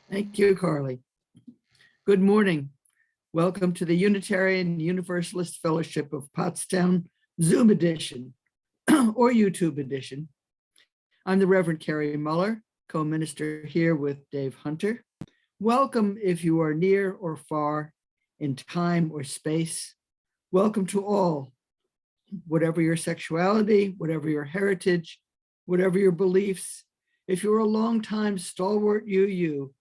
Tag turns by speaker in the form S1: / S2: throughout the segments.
S1: Thank you, Carly. Good morning. Welcome to the Unitarian Universalist Fellowship of Pottstown Zoom edition or YouTube edition. I'm the Reverend Kerry Mueller, co-minister here with Dave Hunter. Welcome if you are near or far in time or space. Welcome to all, whatever your sexuality, whatever your heritage, whatever your beliefs. If you're a longtime stalwart UU,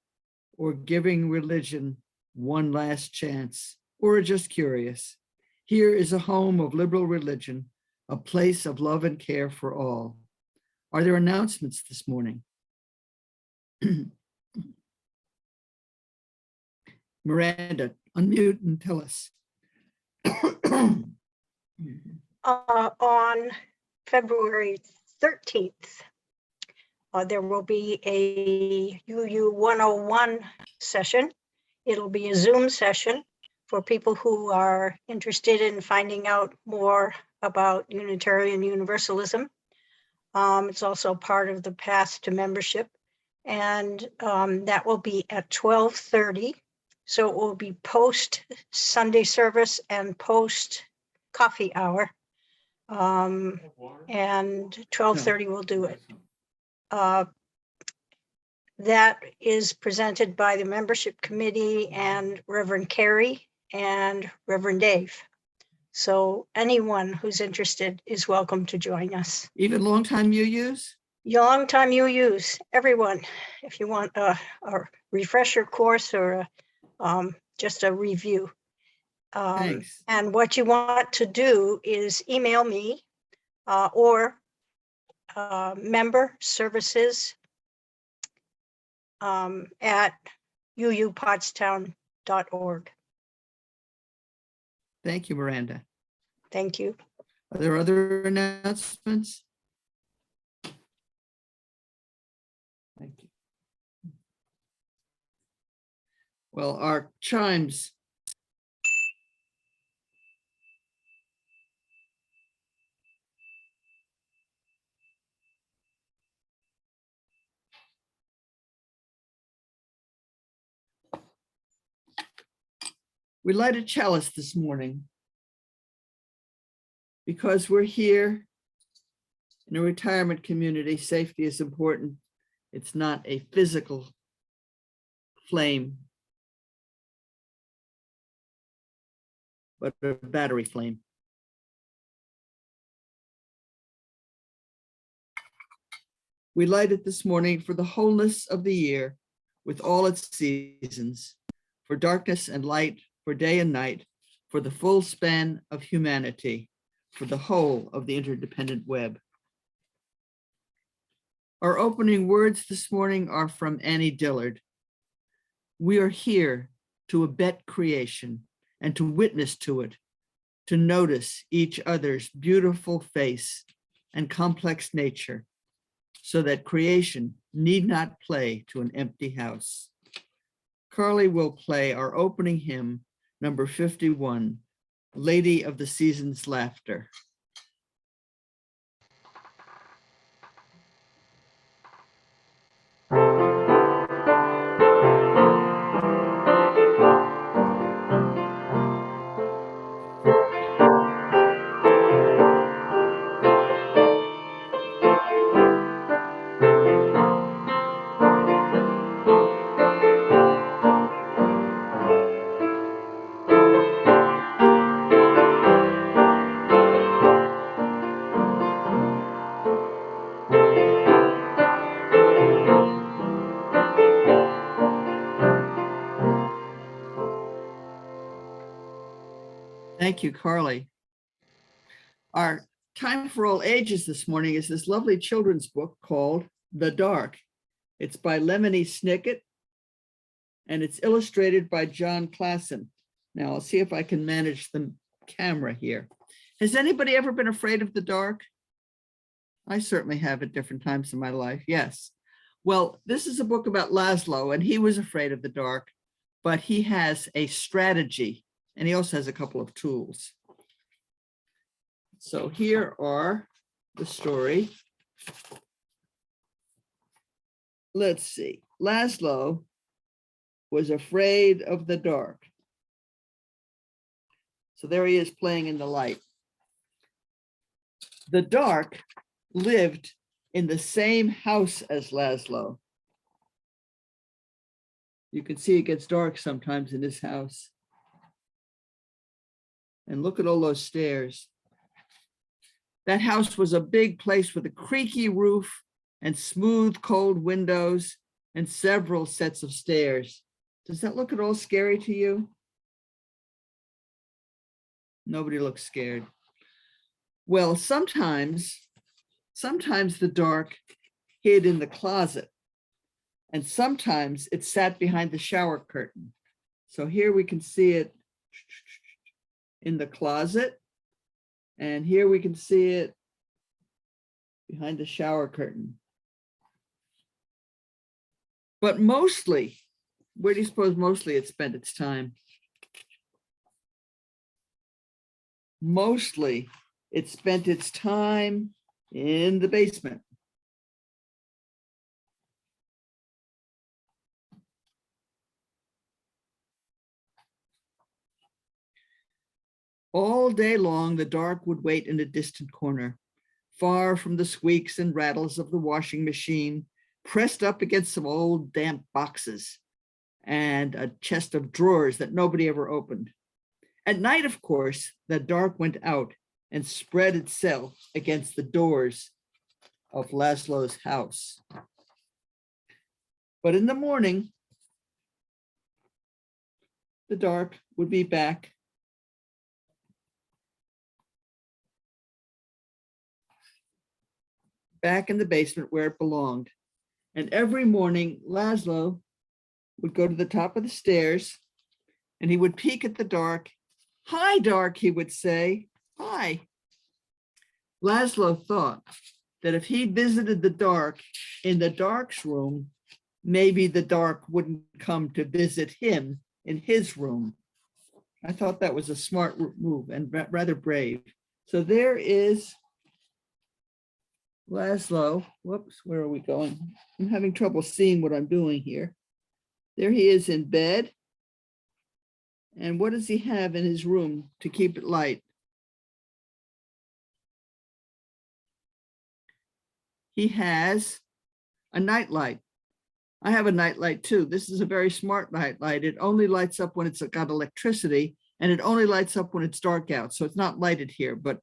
S1: or giving religion one last chance, or just curious, here is a home of liberal religion, a place of love and care for all. Are there announcements this morning? Miranda, unmute and tell us.
S2: On February 13th, there will be a UU 101 session. It'll be a Zoom session for people who are interested in finding out more about Unitarian Universalism. It's also part of the path to membership, and that will be at 12:30. So it will be post Sunday service and post coffee hour. And 12:30 will do it. That is presented by the membership committee and Reverend Kerry and Reverend Dave. So anyone who's interested is welcome to join us.
S1: Even longtime UUs?
S2: Longtime UUs, everyone. If you want a refresher course or just a review.
S1: Thanks.
S2: And what you want to do is email me or member services at uupottstown.org.
S1: Thank you, Miranda.
S2: Thank you.
S1: Are there other announcements? Thank you. Well, our chimes. We light a chalice this morning because we're here in a retirement community. Safety is important. It's not a physical flame, but a battery flame. We light it this morning for the wholeness of the year with all its seasons, for darkness and light, for day and night, for the full span of humanity, for the whole of the interdependent web. Our opening words this morning are from Annie Dillard. We are here to abet creation and to witness to it, to notice each other's beautiful face and complex nature, so that creation need not play to an empty house. Carly will play our opening hymn, number 51, Lady of the Season's Laughter. Thank you, Carly. Our time for all ages this morning is this lovely children's book called The Dark. It's by Lemony Snicket, and it's illustrated by John Klassen. Now I'll see if I can manage the camera here. Has anybody ever been afraid of the dark? I certainly have at different times in my life, yes. Well, this is a book about Laszlo, and he was afraid of the dark, but he has a strategy, and he also has a couple of tools. So here are the story. Let's see. Laszlo was afraid of the dark. So there he is playing in the light. The dark lived in the same house as Laszlo. You can see it gets dark sometimes in his house. And look at all those stairs. That house was a big place with a creaky roof and smooth, cold windows and several sets of stairs. Does that look at all scary to you? Nobody looks scared. Well, sometimes the dark hid in the closet, and sometimes it sat behind the shower curtain. So here we can see it in the closet, and here we can see it behind the shower curtain. But mostly, where do you suppose mostly it spent its time? Mostly it spent its time in the basement. All day long, the dark would wait in a distant corner, far from the squeaks and rattles of the washing machine, pressed up against some old damp boxes and a chest of drawers that nobody ever opened. At night, of course, the dark went out and spread itself against the doors of Laszlo's house. But in the morning, the dark would be back. Back in the basement where it belonged. And every morning, Laszlo would go to the top of the stairs and he would peek at the dark. Hi, dark, he would say. Hi. Laszlo thought that if he visited the dark in the dark's room, maybe the dark wouldn't come to visit him in his room. I thought that was a smart move and rather brave. So there is Laszlo. Whoops, where are we going? I'm having trouble seeing what I'm doing here. There he is in bed. And what does he have in his room to keep it light? He has a nightlight. I have a nightlight too. This is a very smart nightlight. It only lights up when it's got electricity, and it only lights up when it's dark out. So it's not lighted here, but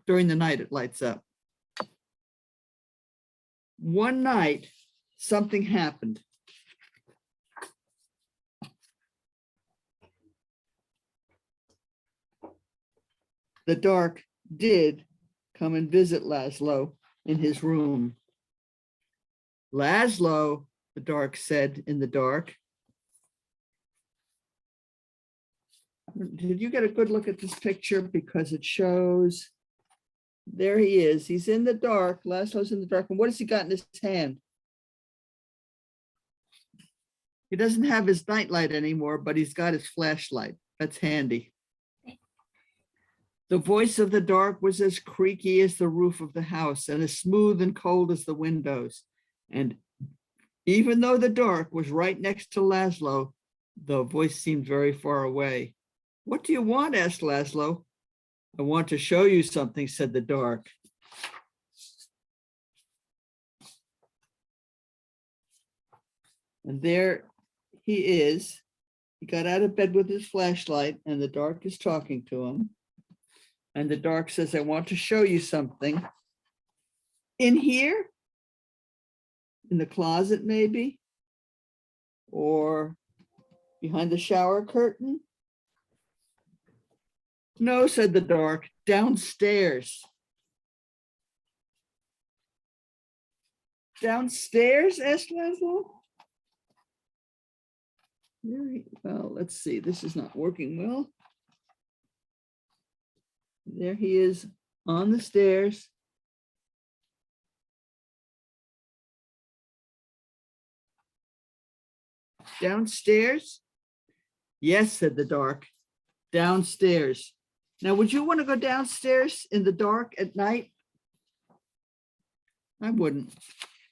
S1: during the night it lights up. One night, something happened. The dark did come and visit Laszlo in his room. Laszlo, the dark said in the dark. Did you get a good look at this picture? Because it shows, there he is. He's in the dark. Laszlo's in the dark. And what has he got in his hand? He doesn't have his nightlight anymore, but he's got his flashlight. That's handy. The voice of the dark was as creaky as the roof of the house and as smooth and cold as the windows. And even though the dark was right next to Laszlo, the voice seemed very far away. What do you want? Asked Laszlo. I want to show you something, said the dark. And there he is. He got out of bed with his flashlight, and the dark is talking to him. And the dark says, I want to show you something. In here? In the closet, maybe? Or behind the shower curtain? No, said the dark, downstairs. Downstairs? Asked Laszlo. Well, let's see. This is not working well. There he is on the stairs. Downstairs? Yes, said the dark. Downstairs. Now, would you want to go downstairs in the dark at night? I wouldn't.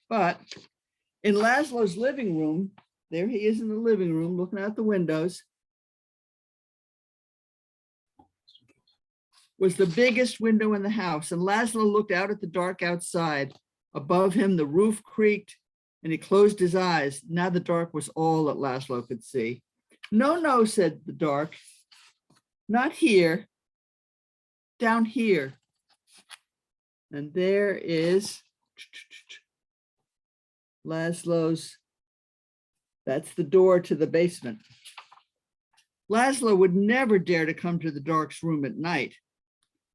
S1: But in Laszlo's living room, there he is in the living room looking out the windows, was the biggest window in the house. And Laszlo looked out at the dark outside. Above him, the roof creaked, and he closed his eyes. Now the dark was all that Laszlo could see. No, no, said the dark. Not here. Down here. And there is Laszlo's, that's the door to the basement. Laszlo would never dare to come to the dark's room at night.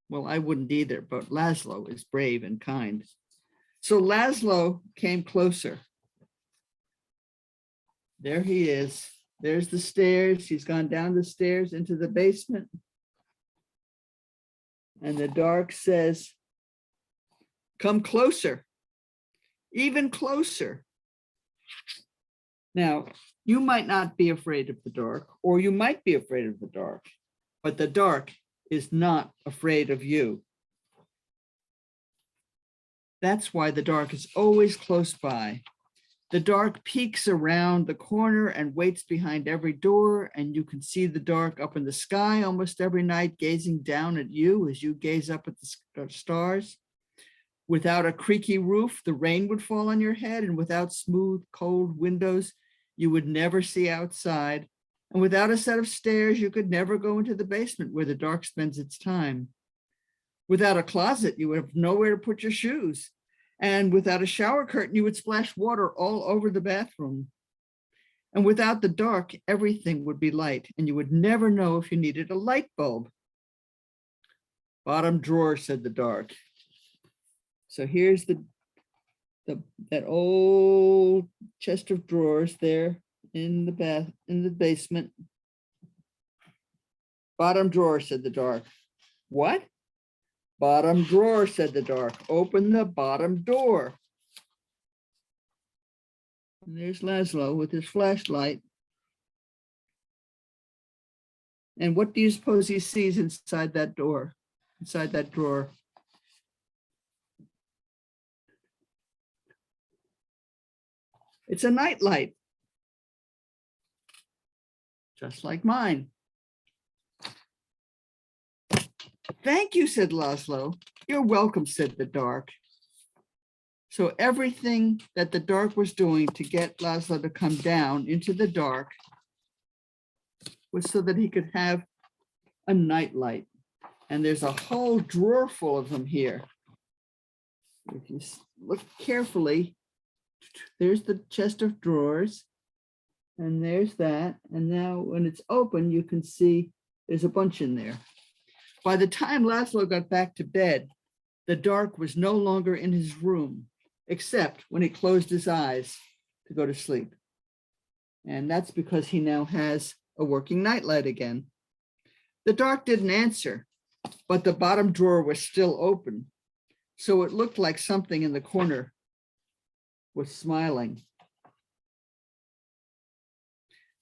S1: Well, I wouldn't either, but Laszlo is brave and kind. So Laszlo came closer. There he is. There's the stairs. He's gone down the stairs into the basement. And the dark says, come closer, even closer. Now, you might not be afraid of the dark, or you might be afraid of the dark, but the dark is not afraid of you. That's why the dark is always close by. The dark peeks around the corner and waits behind every door, and you can see the dark up in the sky almost every night, gazing down at you as you gaze up at the stars. Without a creaky roof, the rain would fall on your head, and without smooth, cold windows, you would never see outside. And without a set of stairs, you could never go into the basement where the dark spends its time. Without a closet, you would have nowhere to put your shoes. And without a shower curtain, you would splash water all over the bathroom. And without the dark, everything would be light, and you would never know if you needed a light bulb. Bottom drawer, said the dark. So here's that old chest of drawers there in the basement. Bottom drawer, said the dark. What? Bottom drawer, said the dark. Open the bottom door. And there's Laszlo with his flashlight. And what do you suppose he sees inside that door, inside that drawer? It's a nightlight, just like mine. Thank you, said Laszlo. You're welcome, said the dark. So everything that the dark was doing to get Laszlo to come down into the dark was so that he could have a nightlight. And there's a whole drawer full of them here. If you look carefully, there's the chest of drawers, and there's that. And now when it's open, you can see there's a bunch in there. By the time Laszlo got back to bed, the dark was no longer in his room, except when he closed his eyes to go to sleep. And that's because he now has a working nightlight again. The dark didn't answer, but the bottom drawer was still open. So it looked like something in the corner was smiling.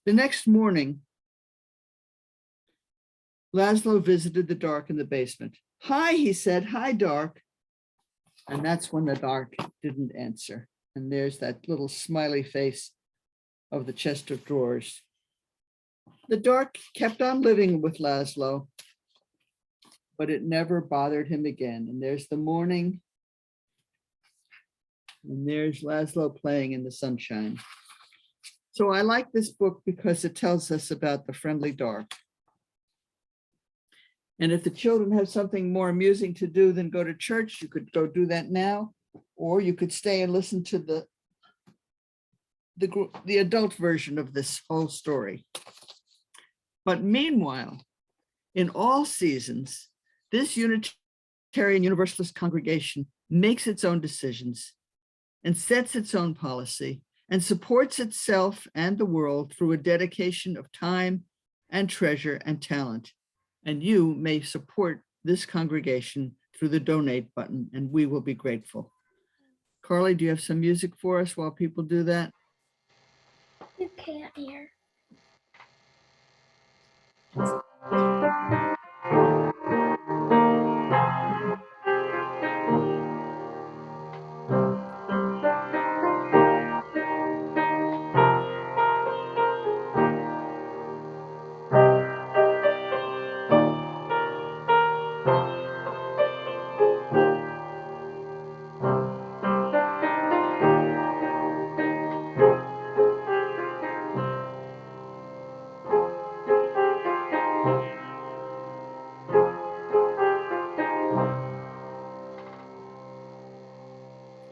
S1: The next morning, Laszlo visited the dark in the basement. Hi, he said, hi, dark. And that's when the dark didn't answer. And there's that little smiley face of the chest of drawers. The dark kept on living with Laszlo, but it never bothered him again. And there's the morning. And there's Laszlo playing in the sunshine. So I like this book because it tells us about the friendly dark. And if the children have something more amusing to do than go to church, you could go do that now, or you could stay and listen to the adult version of this whole story. But meanwhile, in all seasons, this Unitarian Universalist congregation makes its own decisions and sets its own policy and supports itself and the world through a dedication of time and treasure and talent. And you may support this congregation through the donate button, and we will be grateful. Carly, do you have some music for us while people do that?
S3: You can't hear.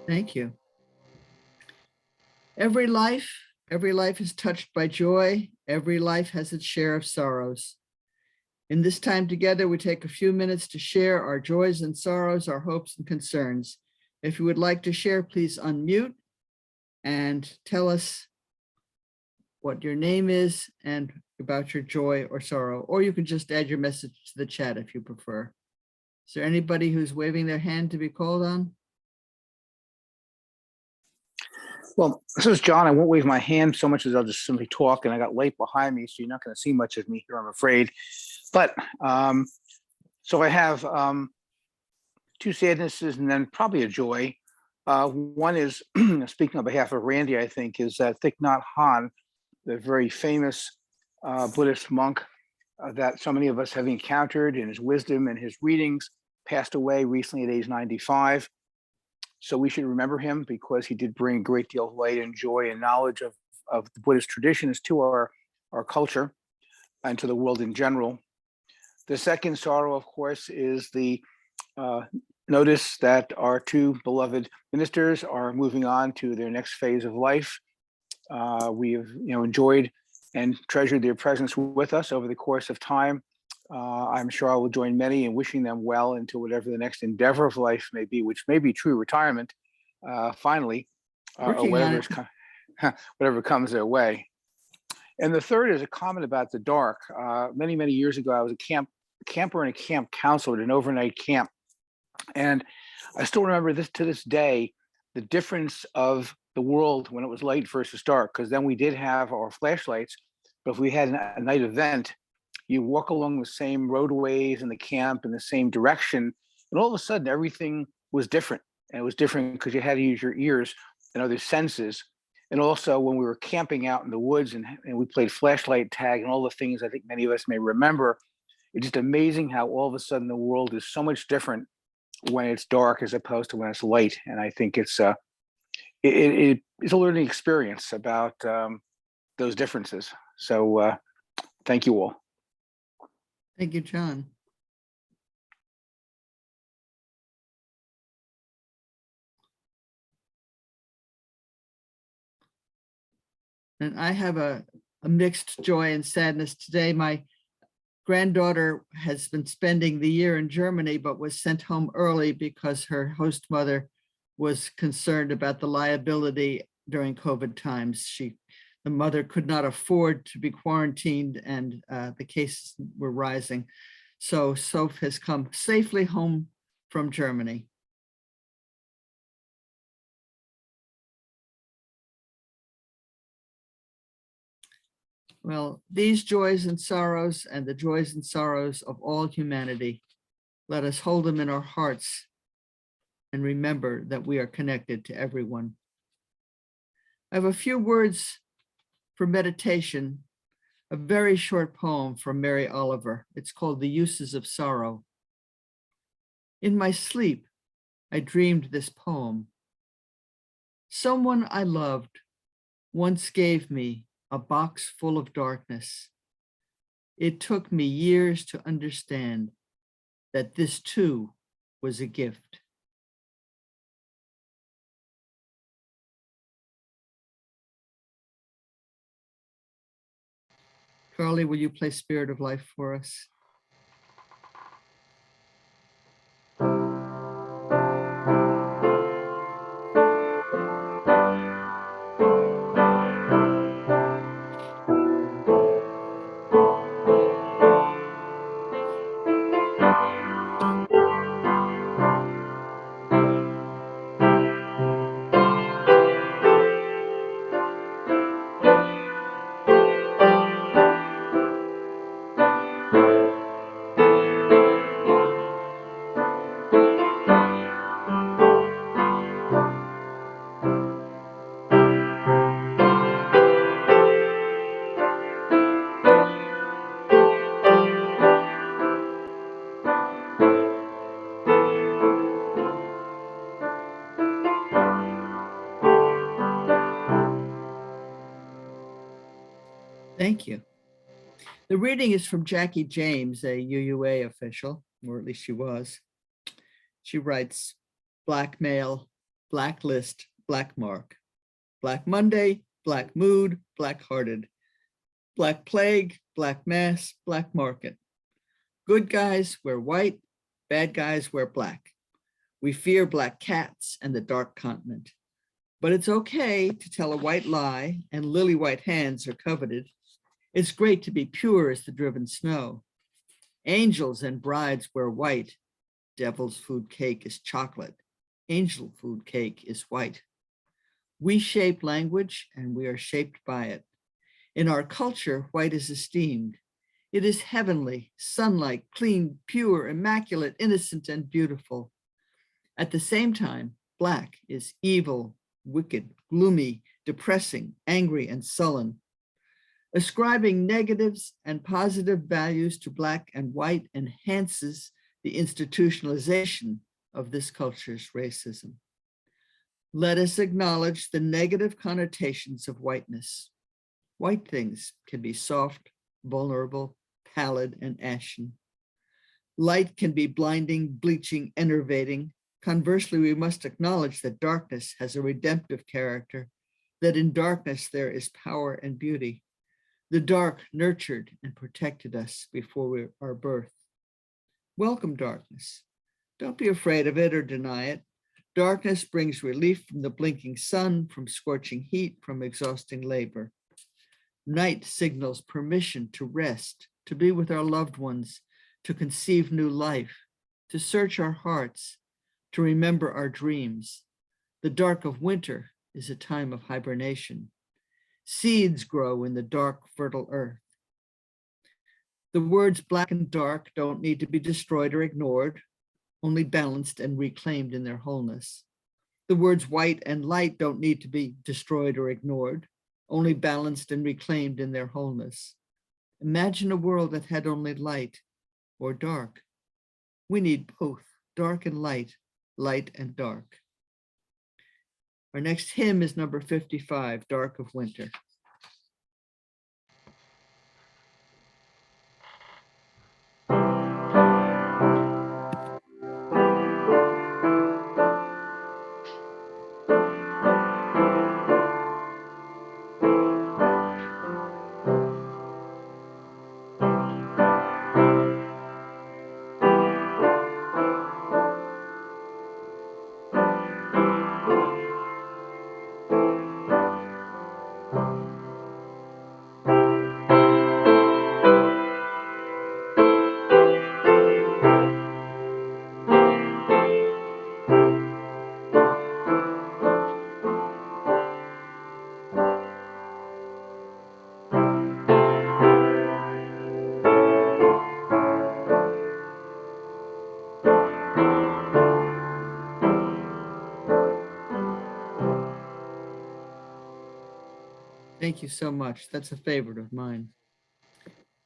S1: Thank you. Every life is touched by joy. Every life has its share of sorrows. In this time together, we take a few minutes to share our joys and sorrows, our hopes and concerns. If you would like to share, please unmute and tell us what your name is and about your joy or sorrow, or you can just add your message to the chat if you prefer. Is there anybody who's waving their hand to be called on?
S4: Well, this is John. I won't wave my hand so much as I'll just simply talk, and I got light behind me, so you're not going to see much of me here, I'm afraid. But so I have two sadnesses and then probably a joy. One is, speaking on behalf of Randy, I think, is that Thich Nhat Hanh, the very famous Buddhist monk that so many of us have encountered in his wisdom and his readings, passed away recently at age 95. So we should remember him because he did bring a great deal of light and joy and knowledge of the Buddhist traditions to our culture and to the world in general. The second sorrow, of course, is the notice that our two beloved ministers are moving on to their next phase of life. We have enjoyed and treasured their presence with us over the course of time. I'm sure I will join many in wishing them well into whatever the next endeavor of life may be, which may be true retirement, finally, or whatever comes their way. And the third is a comment about the dark. Many, many years ago, I was a camper and a camp counselor at an overnight camp. And I still remember this to this day, the difference of the world when it was light versus dark, because then we did have our flashlights, but if we had a night event, you walk along the same roadways in the camp in the same direction, and all of a sudden everything was different. And it was different because you had to use your ears and other senses. And also when we were camping out in the woods and we played flashlight tag and all the things I think many of us may remember, It's just amazing how all of a sudden the world is so much different when it's dark as opposed to when it's light. And I think it's it's a learning experience about those differences. So thank you all.
S1: Thank you, John. And I have a mixed joy and sadness today. My granddaughter has been spending the year in Germany, but was sent home early because her host mother was concerned about the liability during COVID times. The mother could not afford to be quarantined, and the cases were rising. So Soph has come safely home from Germany. Well, these joys and sorrows and the joys and sorrows of all humanity, let us hold them in our hearts and remember that we are connected to everyone. I have a few words for meditation, a very short poem from Mary Oliver. It's called The Uses of Sorrow. In my sleep, I dreamed this poem. Someone I loved once gave me a box full of darkness. It took me years to understand that this too was a gift. Carly, will you play Spirit of Life for us? Thank you. The reading is from Jackie James, a UUA official, or at least she was. She writes, blackmail, blacklist, black mark, Black Monday, black mood, black-hearted, black plague, black mass, black market. Good guys wear white, bad guys wear black. We fear black cats and the dark continent. But it's okay to tell a white lie, and lily white hands are coveted. It's great to be pure as the driven snow. Angels and brides wear white. Devil's food cake is chocolate. Angel food cake is white. We shape language and we are shaped by it. In our culture, white is esteemed. It is heavenly, sunlight, clean, pure, immaculate, innocent, and beautiful. At the same time, black is evil, wicked, gloomy, depressing, angry, and sullen. Ascribing negatives and positive values to black and white enhances the institutionalization of this culture's racism. Let us acknowledge the negative connotations of whiteness. White things can be soft, vulnerable, pallid, and ashen. Light can be blinding, bleaching, enervating. Conversely, we must acknowledge that darkness has a redemptive character, that in darkness there is power and beauty. The dark nurtured and protected us before our birth. Welcome darkness. Don't be afraid of it or deny it. Darkness brings relief from the blinking sun, from scorching heat, from exhausting labor. Night signals permission to rest, to be with our loved ones, to conceive new life, to search our hearts, to remember our dreams. The dark of winter is a time of hibernation. Seeds grow in the dark, fertile earth. The words black and dark don't need to be destroyed or ignored, only balanced and reclaimed in their wholeness. The words white and light don't need to be destroyed or ignored, only balanced and reclaimed in their wholeness. Imagine a world that had only light. or dark. We need both, dark and light, light and dark. Our next hymn is number 55, Dark of Winter. Thank you so much. That's a favorite of mine.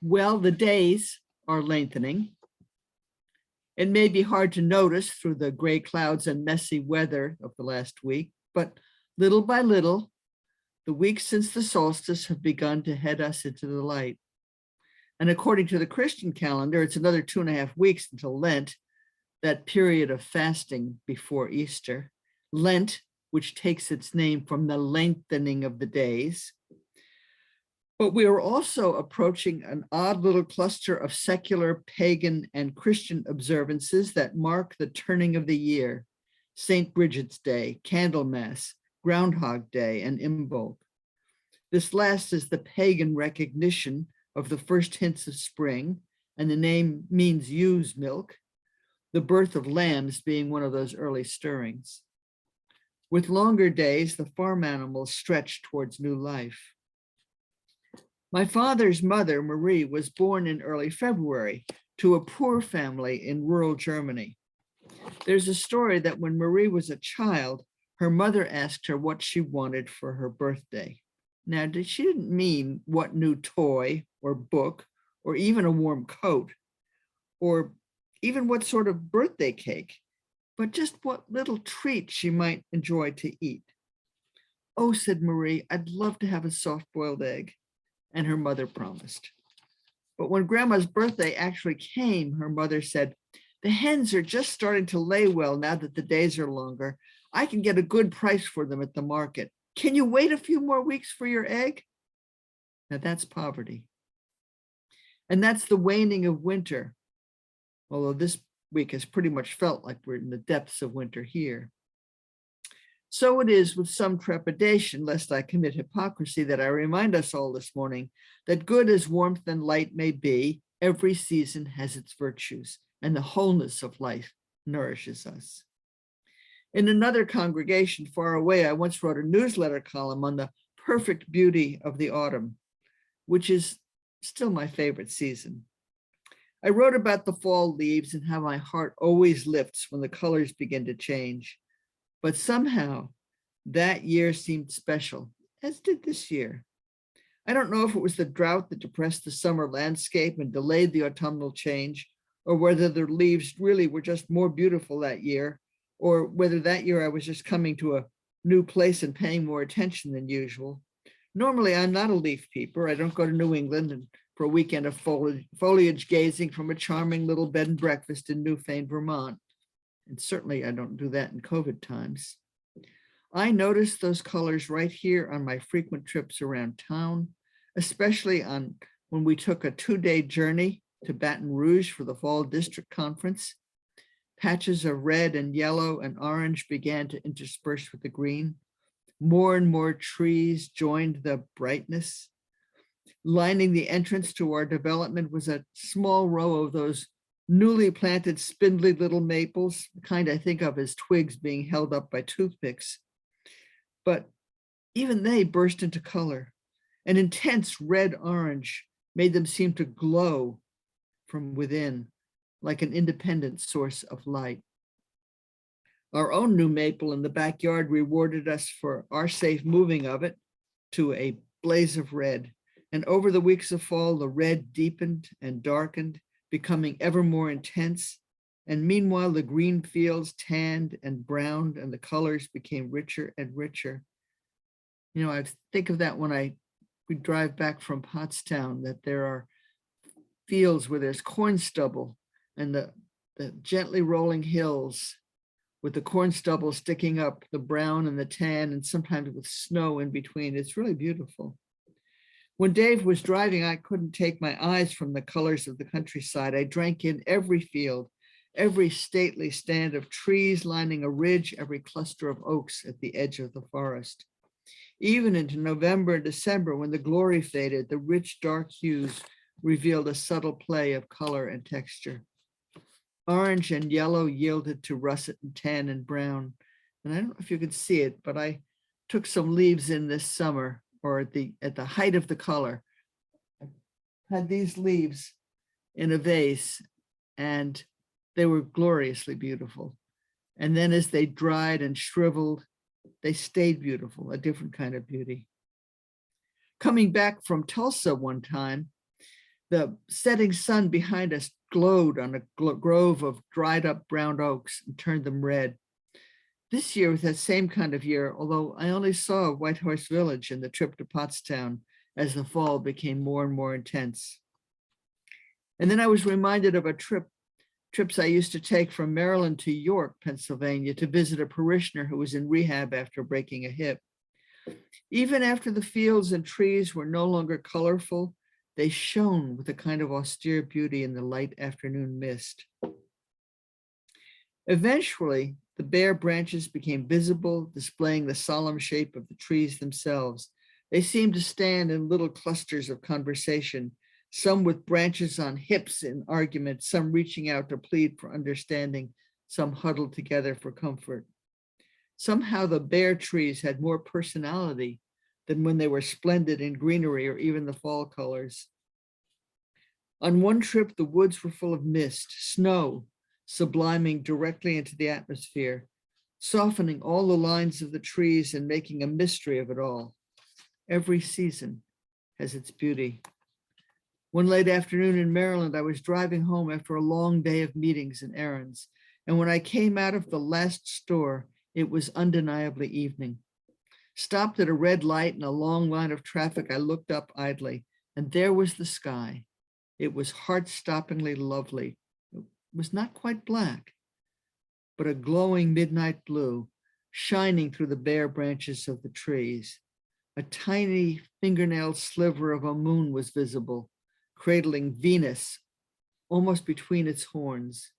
S1: Well, the days are lengthening. It may be hard to notice through the gray clouds and messy weather of the last week, but little by little, the weeks since the solstice have begun to head us into the light. And according to the Christian calendar, it's another 2.5 weeks until Lent, that period of fasting before Easter. Lent, which takes its name from the lengthening of the days. But we are also approaching an odd little cluster of secular, pagan, and Christian observances that mark the turning of the year. St. Bridget's Day, Candlemas, Groundhog Day, and Imbolc. This last is the pagan recognition of the first hints of spring, and the name means ewe's milk, the birth of lambs being one of those early stirrings. With longer days, the farm animals stretch towards new life. My father's mother, Marie, was born in early February to a poor family in rural Germany. There's a story that when Marie was a child, her mother asked her what she wanted for her birthday. Now, she didn't mean what new toy or book or even a warm coat or even what sort of birthday cake, but just what little treat she might enjoy to eat. Oh, said Marie, I'd love to have a soft-boiled egg. And her mother promised. But when Grandma's birthday actually came, her mother said, the hens are just starting to lay well now that the days are longer. I can get a good price for them at the market. Can you wait a few more weeks for your egg? Now that's poverty. And that's the waning of winter. Although this week has pretty much felt like we're in the depths of winter here. So it is with some trepidation, lest I commit hypocrisy, that I remind us all this morning that good as warmth and light may be, every season has its virtues, and the wholeness of life nourishes us. In another congregation far away, I once wrote a newsletter column on the perfect beauty of the autumn, which is still my favorite season. I wrote about the fall leaves and how my heart always lifts when the colors begin to change. But somehow that year seemed special, as did this year. I don't know if it was the drought that depressed the summer landscape and delayed the autumnal change, or whether the leaves really were just more beautiful that year, or whether that year I was just coming to a new place and paying more attention than usual. Normally, I'm not a leaf peeper. I don't go to New England and for a weekend of foliage gazing from a charming little bed and breakfast in Newfane, Vermont. And certainly I don't do that in COVID times. I notice those colors right here on my frequent trips around town, especially on when we took a 2-day journey to Baton Rouge for the Fall District Conference. Patches of red and yellow and orange began to intersperse with the green. More and more trees joined the brightness. Lining the entrance to our development was a small row of those newly planted spindly little maples, the kind I think of as twigs being held up by toothpicks. But even they burst into color. An intense red-orange made them seem to glow from within, like an independent source of light. Our own new maple in the backyard rewarded us for our safe moving of it to a blaze of red. And over the weeks of fall, the red deepened and darkened becoming ever more intense. And meanwhile, the green fields tanned and browned, and the colors became richer and richer. You know, I think of that when we drive back from Pottstown, that there are fields where there's corn stubble and the gently rolling hills with the corn stubble sticking up, the brown and the tan, and sometimes with snow in between. It's really beautiful. When Dave was driving, I couldn't take my eyes from the colors of the countryside. I drank in every field, every stately stand of trees lining a ridge, every cluster of oaks at the edge of the forest. Even into November and December, when the glory faded, the rich dark hues revealed a subtle play of color and texture. Orange and yellow yielded to russet and tan and brown. And I don't know if you could see it, but I took some leaves in this summer, or at the height of the color. I had these leaves in a vase, and they were gloriously beautiful. And then as they dried and shriveled, they stayed beautiful, a different kind of beauty. Coming back from Tulsa one time, the setting sun behind us glowed on a grove of dried up brown oaks and turned them red. This year was that same kind of year, although I only saw White Horse Village and the trip to Pottstown as the fall became more and more intense. And then I was reminded of trips I used to take from Maryland to York, Pennsylvania, to visit a parishioner who was in rehab after breaking a hip. Even after the fields and trees were no longer colorful, they shone with a kind of austere beauty in the light afternoon mist. Eventually, the bare branches became visible, displaying the solemn shape of the trees themselves. They seemed to stand in little clusters of conversation, some with branches on hips in argument, some reaching out to plead for understanding, some huddled together for comfort. Somehow the bare trees had more personality than when they were splendid in greenery or even the fall colors. On one trip, the woods were full of mist, snow, subliming directly into the atmosphere, softening all the lines of the trees and making a mystery of it all. Every season has its beauty. One late afternoon in Maryland, I was driving home after a long day of meetings and errands. And when I came out of the last store, it was undeniably evening. Stopped at a red light in a long line of traffic, I looked up idly, and there was the sky. It was heart-stoppingly lovely. It was not quite black, but a glowing midnight blue, shining through the bare branches of the trees. A tiny fingernail sliver of a moon was visible, cradling Venus almost between its horns.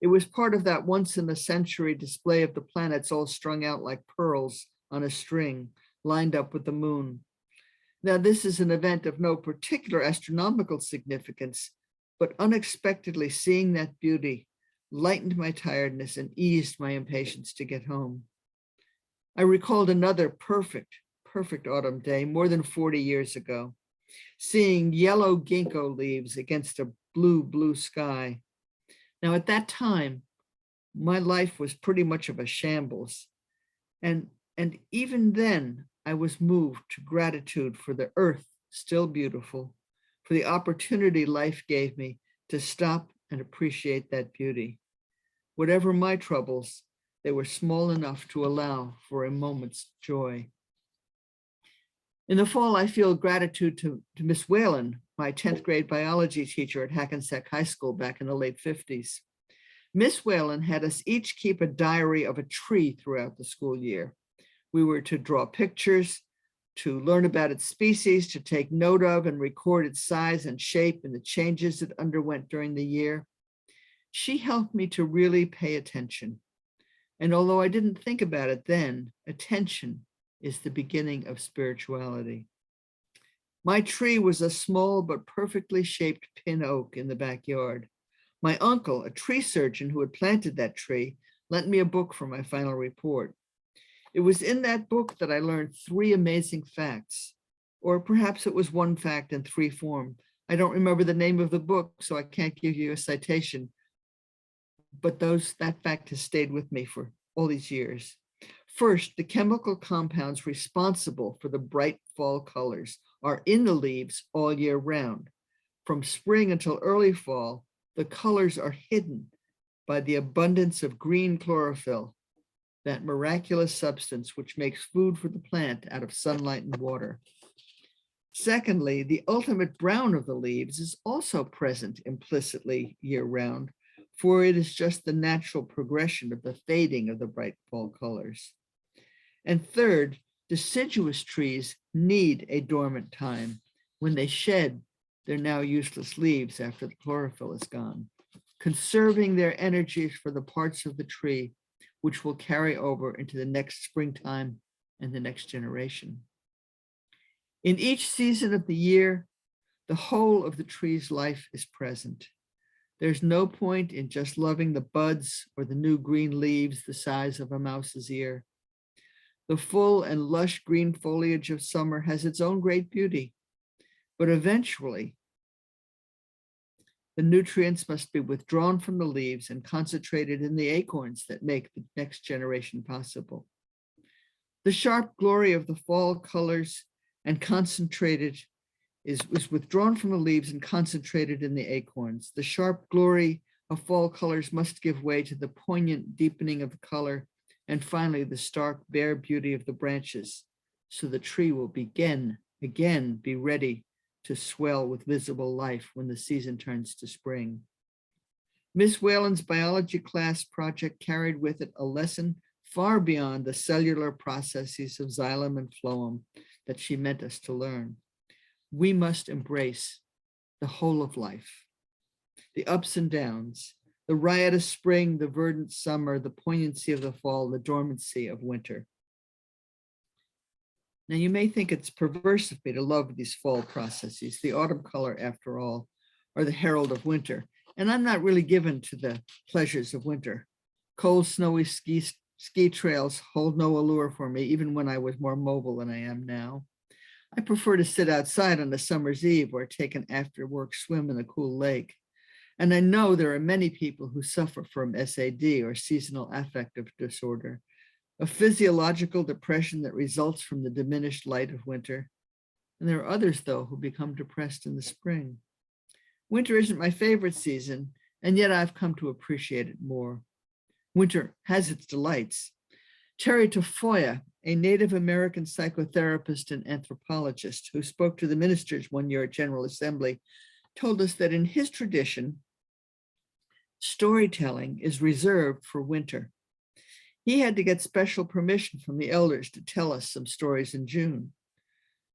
S1: It was part of that once-in-a-century display of the planets all strung out like pearls on a string, lined up with the moon. Now, this is an event of no particular astronomical significance, but unexpectedly seeing that beauty lightened my tiredness and eased my impatience to get home. I recalled another perfect autumn day more than 40 years ago, seeing yellow ginkgo leaves against a blue sky. Now, at that time, my life was pretty much of a shambles. And even then, I was moved to gratitude for the earth, still beautiful, for the opportunity life gave me to stop and appreciate that beauty. Whatever my troubles, they were small enough to allow for a moment's joy. In the fall, I feel gratitude to Miss Whalen, my 10th grade biology teacher at Hackensack High School back in the late 50s. Miss Whalen had us each keep a diary of a tree throughout the school year. We were to draw pictures, to learn about its species, to take note of and record its size and shape and the changes it underwent during the year. She helped me to really pay attention. And although I didn't think about it then, attention is the beginning of spirituality. My tree was a small but perfectly shaped pin oak in the backyard. My uncle, a tree surgeon who had planted that tree, lent me a book for my final report. It was in that book that I learned 3 amazing facts, or perhaps it was 1 fact in 3 form. I don't remember the name of the book, so I can't give you a citation, but that fact has stayed with me for all these years. First, the chemical compounds responsible for the bright fall colors are in the leaves all year round. From spring until early fall, the colors are hidden by the abundance of green chlorophyll, that miraculous substance which makes food for the plant out of sunlight and water. Secondly, the ultimate brown of the leaves is also present implicitly year-round, for it is just the natural progression of the fading of the bright fall colors. And third, deciduous trees need a dormant time when they shed their now useless leaves after the chlorophyll is gone, conserving their energies for the parts of the tree which will carry over into the next springtime and the next generation. In each season of the year, the whole of the tree's life is present. There's no point in just loving the buds or the new green leaves the size of a mouse's ear. The full and lush green foliage of summer has its own great beauty, but eventually the nutrients must be withdrawn from the leaves and concentrated in the acorns that make the next generation possible. The sharp glory of the fall colors and concentrated is withdrawn from the leaves and concentrated in the acorns. The sharp glory of fall colors must give way to the poignant deepening of the color, and finally the stark bare beauty of the branches, so the tree will again be ready to swell with visible life when the season turns to spring. Miss Whalen's biology class project carried with it a lesson far beyond the cellular processes of xylem and phloem that she meant us to learn. We must embrace the whole of life, the ups and downs, the riotous spring, the verdant summer, the poignancy of the fall, the dormancy of winter. Now, you may think it's perverse of me to love these fall processes. The autumn color, after all, are the herald of winter. And I'm not really given to the pleasures of winter. Cold, snowy ski trails hold no allure for me, even when I was more mobile than I am now. I prefer to sit outside on a summer's eve or take an after-work swim in a cool lake. And I know there are many people who suffer from SAD, or seasonal affective disorder, a physiological depression that results from the diminished light of winter. And there are others, though, who become depressed in the spring. Winter isn't my favorite season, and yet I've come to appreciate it more. Winter has its delights. Terry Tafoya, a Native American psychotherapist and anthropologist who spoke to the ministers one year at General Assembly, told us that in his tradition, storytelling is reserved for winter. He had to get special permission from the elders to tell us some stories in June.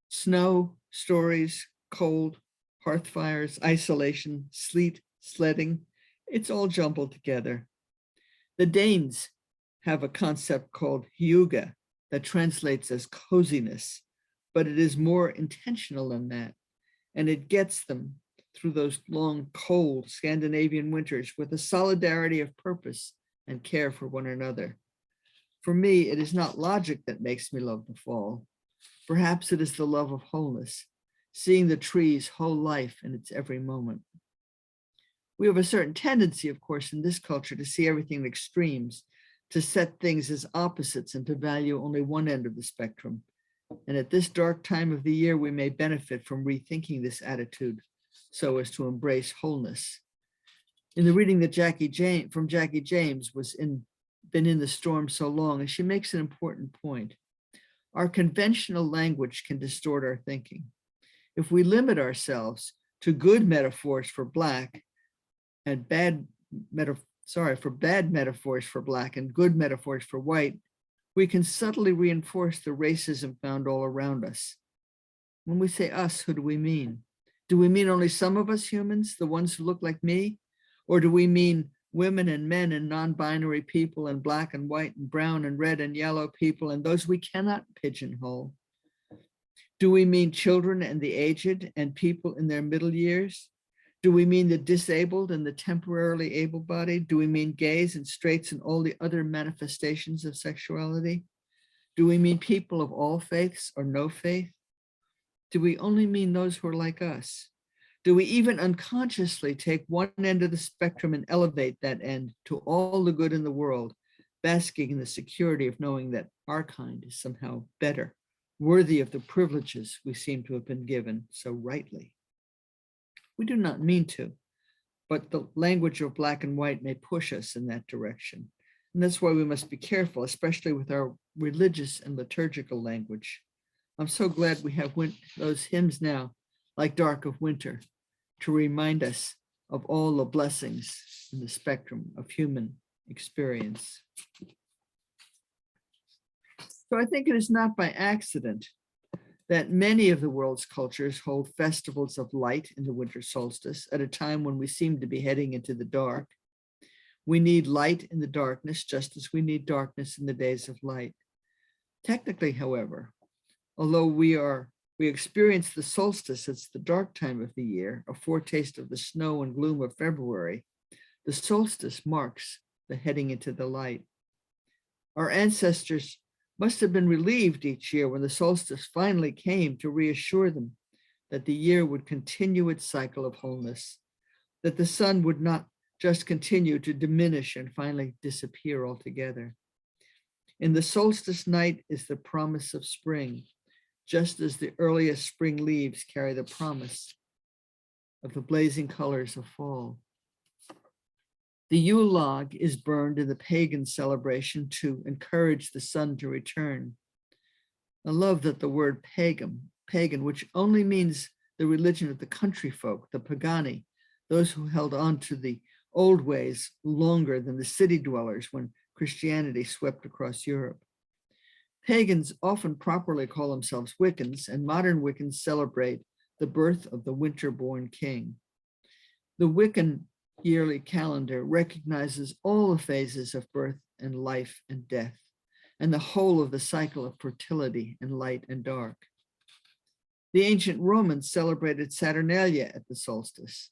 S1: Snow, stories, cold, hearth fires, isolation, sleet, sledding, it's all jumbled together. The Danes have a concept called hygge that translates as coziness, but it is more intentional than that. And it gets them through those long, cold Scandinavian winters with a solidarity of purpose and care for one another. For me, it is not logic that makes me love the fall. Perhaps it is the love of wholeness, seeing the tree's whole life in its every moment. We have a certain tendency, of course, in this culture to see everything in extremes, to set things as opposites and to value only one end of the spectrum. And at this dark time of the year, we may benefit from rethinking this attitude so as to embrace wholeness. In the reading that Jackie James was been in the storm so long, and she makes an important point. Our conventional language can distort our thinking. If we limit ourselves to good metaphors for Black and bad metaphors for Black and good metaphors for white, we can subtly reinforce the racism found all around us. When we say us, who do we mean? Do we mean only some of us humans, the ones who look like me? Or do we mean women and men and non-binary people and Black and white and brown and red and yellow people and those we cannot pigeonhole? Do we mean children and the aged and people in their middle years? Do we mean the disabled and the temporarily able-bodied? Do we mean gays and straights and all the other manifestations of sexuality? Do we mean people of all faiths or no faith? Do we only mean those who are like us? Do we even unconsciously take one end of the spectrum and elevate that end to all the good in the world, basking in the security of knowing that our kind is somehow better, worthy of the privileges we seem to have been given so rightly? We do not mean to, but the language of black and white may push us in that direction. And that's why we must be careful, especially with our religious and liturgical language. I'm so glad we have those hymns now, like Dark of Winter, to remind us of all the blessings in the spectrum of human experience. So I think it is not by accident that many of the world's cultures hold festivals of light in the winter solstice at a time when we seem to be heading into the dark. We need light in the darkness, just as we need darkness in the days of light. Technically, however, although we experience the solstice as the dark time of the year, a foretaste of the snow and gloom of February, the solstice marks the heading into the light. Our ancestors must have been relieved each year when the solstice finally came to reassure them that the year would continue its cycle of wholeness, that the sun would not just continue to diminish and finally disappear altogether. In the solstice night is the promise of spring, just as the earliest spring leaves carry the promise of the blazing colors of fall. The Yule log is burned in the pagan celebration to encourage the sun to return. I love that the word pagan, which only means the religion of the country folk, the pagani, those who held on to the old ways longer than the city dwellers when Christianity swept across Europe. Pagans often properly call themselves Wiccans, and modern Wiccans celebrate the birth of the winter-born king. The Wiccan yearly calendar recognizes all the phases of birth and life and death, and the whole of the cycle of fertility and light and dark. The ancient Romans celebrated Saturnalia at the solstice.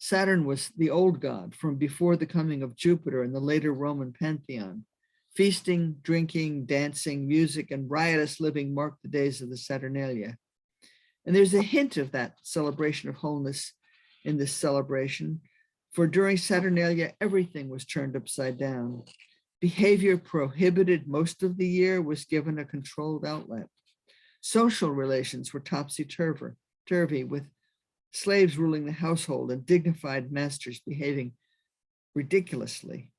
S1: Saturn was the old god from before the coming of Jupiter in the later Roman pantheon. Feasting, drinking, dancing, music, and riotous living marked the days of the Saturnalia. And there's a hint of that celebration of wholeness in this celebration, for during Saturnalia, everything was turned upside down. Behavior prohibited most of the year was given a controlled outlet. Social relations were topsy-turvy, with slaves ruling the household and dignified masters behaving ridiculously.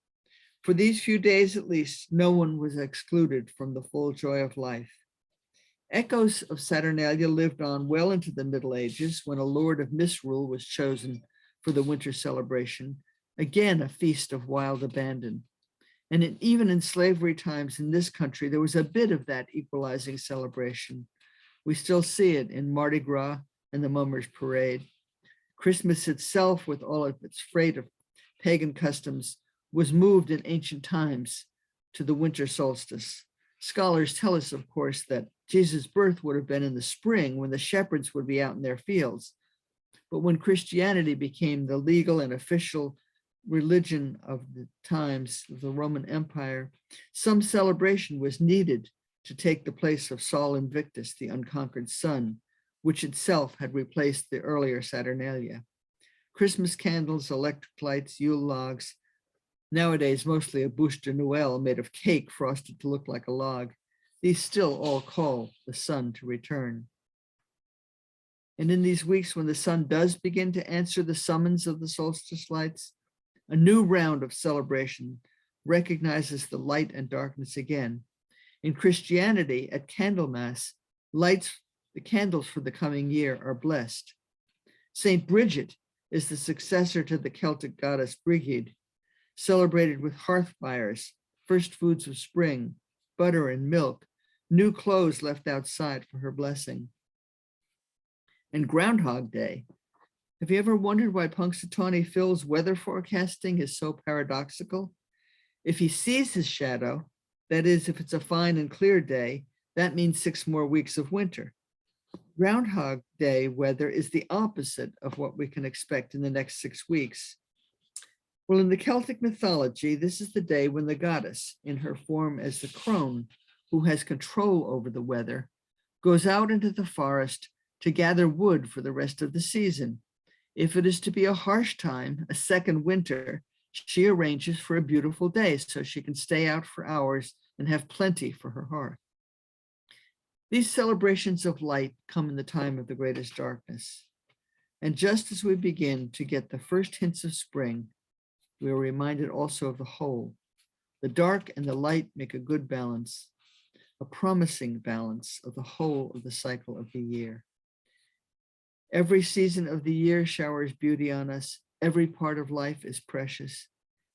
S1: For these few days, at least, no one was excluded from the full joy of life. Echoes of Saturnalia lived on well into the Middle Ages, when a lord of misrule was chosen for the winter celebration, again a feast of wild abandon. And even in slavery times in this country, there was a bit of that equalizing celebration. We still see it in Mardi Gras and the Mummers Parade. Christmas itself, with all of its freight of pagan customs, was moved in ancient times to the winter solstice. Scholars tell us, of course, that Jesus' birth would have been in the spring when the shepherds would be out in their fields. But when Christianity became the legal and official religion of the times of the Roman Empire, some celebration was needed to take the place of Sol Invictus, the unconquered sun, which itself had replaced the earlier Saturnalia. Christmas candles, electric lights, Yule logs, nowadays mostly a bûche de Noël made of cake frosted to look like a log. These still all call the sun to return. And in these weeks when the sun does begin to answer the summons of the solstice lights, a new round of celebration recognizes the light and darkness again. In Christianity, at Candlemas, the candles for the coming year are blessed. Saint Bridget is the successor to the Celtic goddess Brigid, celebrated with hearth fires, first foods of spring, butter and milk, new clothes left outside for her blessing. And Groundhog Day. Have you ever wondered why Punxsutawney Phil's weather forecasting is so paradoxical? If he sees his shadow, that is, if it's a fine and clear day, that means 6 more weeks of winter. Groundhog Day weather is the opposite of what we can expect in the next 6 weeks. Well, in the Celtic mythology, this is the day when the goddess, in her form as the crone, who has control over the weather, goes out into the forest to gather wood for the rest of the season. If it is to be a harsh time, a second winter, she arranges for a beautiful day so she can stay out for hours and have plenty for her hearth. These celebrations of light come in the time of the greatest darkness. And just as we begin to get the first hints of spring, we are reminded also of the whole. The dark and the light make a good balance, a promising balance of the whole of the cycle of the year. Every season of the year showers beauty on us. Every part of life is precious.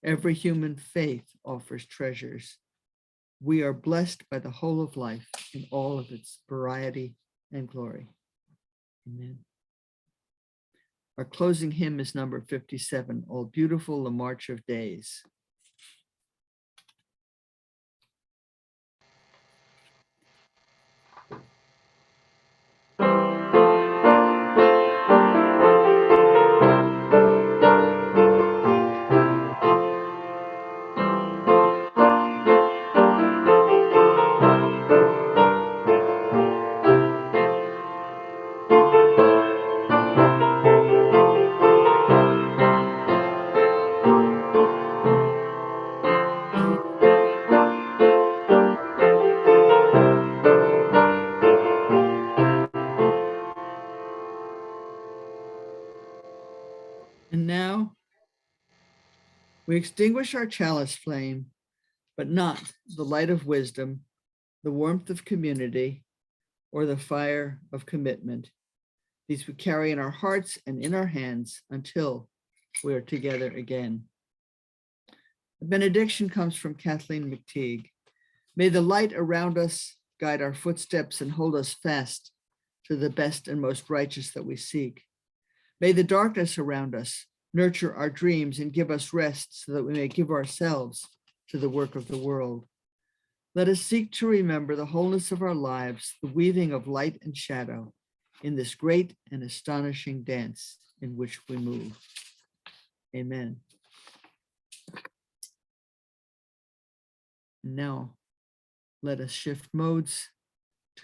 S1: Every human faith offers treasures. We are blessed by the whole of life in all of its variety and glory. Amen. Our closing hymn is number 57, All Beautiful, the March of Days. And now we extinguish our chalice flame, but not the light of wisdom, the warmth of community, or the fire of commitment. These we carry in our hearts and in our hands until we are together again. The benediction comes from Kathleen McTeague. May the light around us guide our footsteps and hold us fast to the best and most righteous that we seek. May the darkness around us nurture our dreams and give us rest so that we may give ourselves to the work of the world. Let us seek to remember the wholeness of our lives, the weaving of light and shadow in this great and astonishing dance in which we move. Amen. Now, let us shift modes